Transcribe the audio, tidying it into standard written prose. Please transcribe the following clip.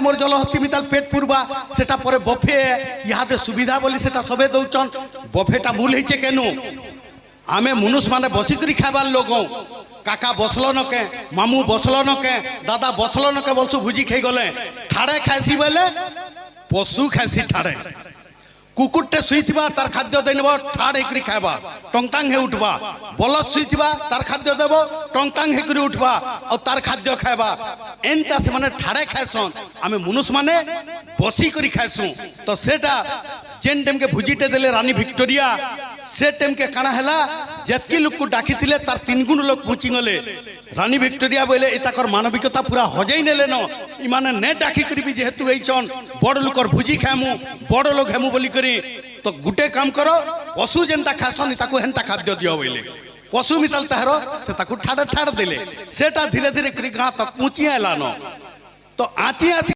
মোর জলহস্তি মিতাল পেট পুরবা সেটা পরে বফে ইহাদে সুবিধা বলি সেটা সবে দৌছন বফেটা ভুল হয়েছে কেন আমি মনুষ মানে বসিকি খাবার লোক কাকা বসল নকে মামু বসল নকে দাদা বসল নকে বলছু ভুজি খেয়ে গলে ঠাড়ে খাইছি বলে পশু খাইছি ঠাড়ে কুকুরটে শুইথিবা তার খাদ্য দেব ঠাড় হেকরি খাইবা টংটাং হে উঠবা বলদ শুইথিবা তার খাদ্য দেব টংটাং হেকরি উঠবা আর তার খাদ্য খাইবা এনতা সে মানে ঠাড়ে খাইছন আমি মনুষ মানে বসি করি খাইছু তো সেটা যেন টাইমকে ভুজিটে দেলে রানী ভিক্টোরিয়া সে টাইমকে কাଣା হেলা যেতকি লোককে ডাকিলে তার 3 গুণ লোক পৌঁছি গলে রানী ভিক্টোরিয়া বলে এটাকর মানবিকতা পুরা হজাই নেলে ন ইমানে নে ডাকি করবি যেহেতু এইছন বড় লোকর ভুজি খাইমু বড় লোক হেমু বলি করি তো গুটে কাম করো পশু যেনটা খাইছন তাকে হেনটা খাদ্য দিও বলে পশু মিতাল তাহার সে তাকে ঠাড়ে ঠাড় দেলে সেটা ধীরে ধীরে করে গাঁ তক পৌঁছিয়া এলানো তো আঁচি আঁচি